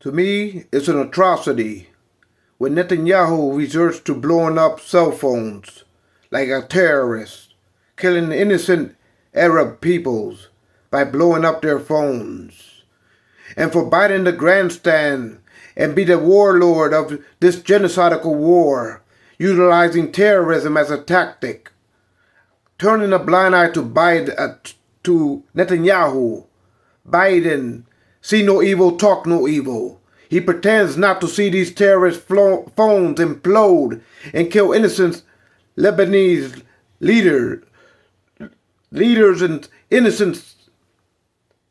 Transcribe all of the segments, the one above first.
To me, it's an atrocity when Netanyahu resorts to blowing up cell phones like a terrorist, killing innocent Arab peoples by blowing up their phones. And for Biden to grandstand and be the warlord of this genocidal war, utilizing terrorism as a tactic, turning a blind eye to Netanyahu. Biden, see no evil, talk no evil. He pretends not to see these terrorist phones implode and kill innocent Lebanese leaders and innocent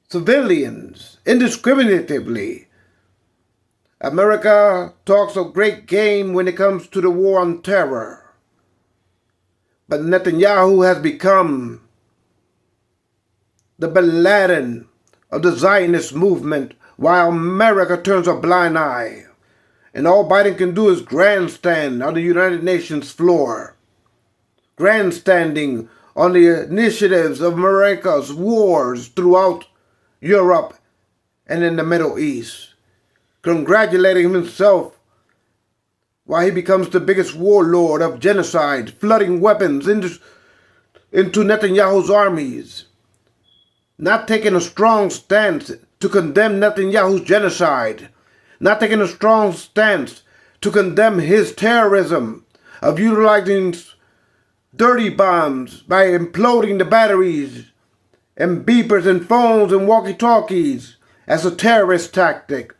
civilians indiscriminately. America talks a great game when it comes to the war on terror. But Netanyahu has become the bin Laden of the Zionist movement while America turns a blind eye. And all Biden can do is grandstand on the United Nations floor, grandstanding on the initiatives of America's wars throughout Europe and in the Middle East, congratulating himself while he becomes the biggest warlord of genocide, flooding weapons into Netanyahu's armies, not taking a strong stance to condemn Netanyahu's genocide, not taking a strong stance to condemn his terrorism of utilizing dirty bombs by imploding the batteries and beepers and phones and walkie-talkies as a terrorist tactic.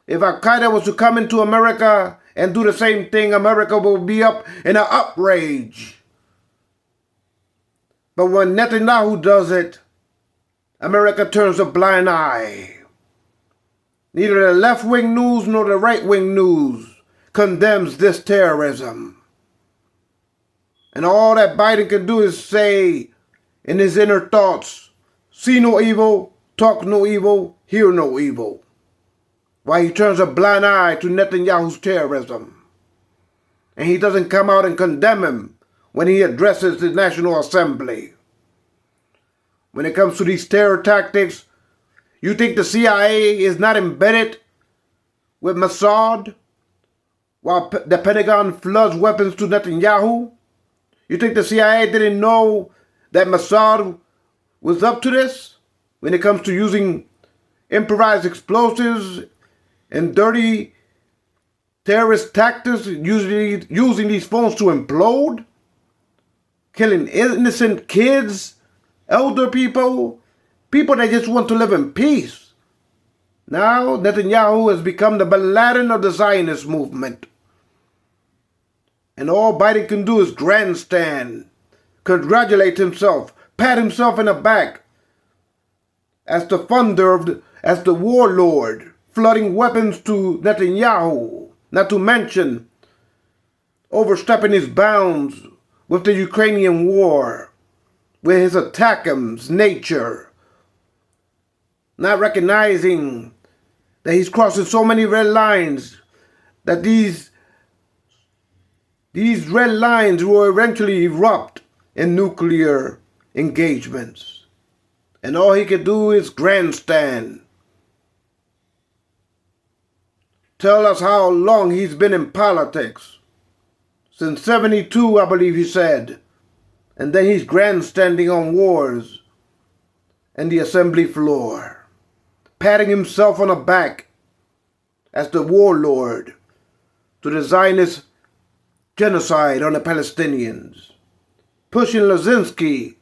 If Al-Qaeda was to come into America and do the same thing, America will be up in an outrage. But when Netanyahu does it, America turns a blind eye. Neither the left-wing news nor the right-wing news condemns this terrorism. And all that Biden can do is say in his inner thoughts, see no evil, talk no evil, hear no evil, while he turns a blind eye to Netanyahu's terrorism. And he doesn't come out and condemn him when he addresses the National Assembly. When it comes to these terror tactics, you think the CIA is not embedded with Mossad while the Pentagon floods weapons to Netanyahu? You think the CIA didn't know that Mossad was up to this when it comes to using improvised explosives and dirty terrorist tactics, usually using these phones to implode, killing innocent kids, elder people, people that just want to live in peace? Now Netanyahu has become the bin Laden of the Zionist movement. And all Biden can do is grandstand, congratulate himself, pat himself in the back as the funder as the warlord, flooding weapons to Netanyahu, not to mention overstepping his bounds with the Ukrainian war, with his attackham's nature, not recognizing that he's crossing so many red lines, that these red lines will eventually erupt in nuclear engagements. And all he can do is grandstand. Tell us how long he's been in politics. Since 72, I believe he said. And then he's grandstanding on wars and the assembly floor, patting himself on the back as the warlord to the Zionist genocide on the Palestinians, pushing Lazinski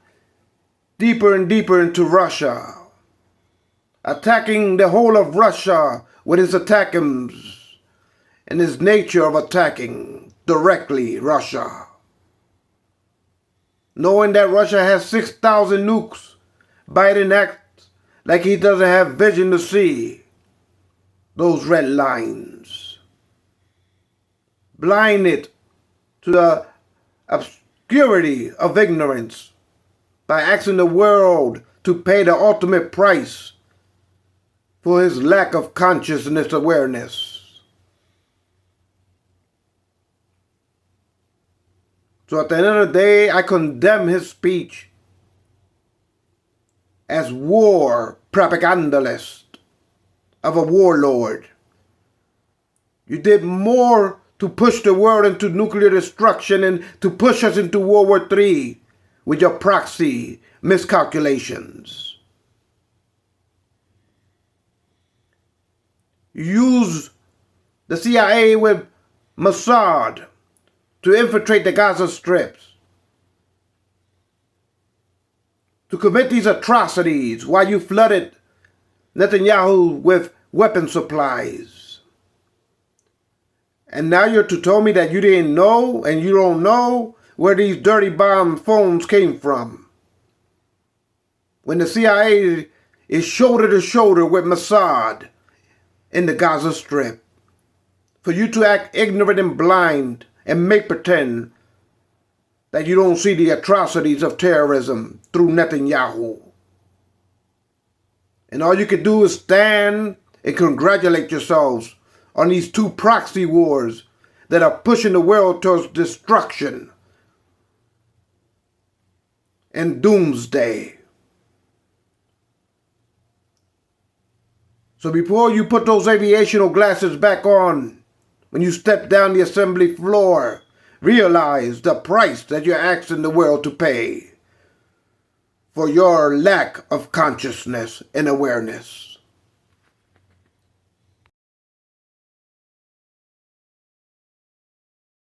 deeper and deeper into Russia, attacking the whole of Russia with his attackums and his nature of attacking directly Russia. Knowing that Russia has 6,000 nukes, Biden acts like he doesn't have vision to see those red lines, blinded to the obscurity of ignorance by asking the world to pay the ultimate price for his lack of consciousness awareness. So at the end of the day, I condemn his speech as war propagandalist, of a warlord. You did more to push the world into nuclear destruction and to push us into World War III with your proxy miscalculations. You use the CIA with Mossad to infiltrate the Gaza Strips, to commit these atrocities while you flooded Netanyahu with weapon supplies. And now you're to tell me that you didn't know and you don't know where these dirty bomb phones came from, when the CIA is shoulder to shoulder with Mossad in the Gaza Strip. For you to act ignorant and blind and make pretend that you don't see the atrocities of terrorism through Netanyahu. And all you can do is stand and congratulate yourselves on these two proxy wars that are pushing the world towards destruction and doomsday. So before you put those aviational glasses back on, when you step down the assembly floor, realize the price that you're asking the world to pay for your lack of consciousness and awareness.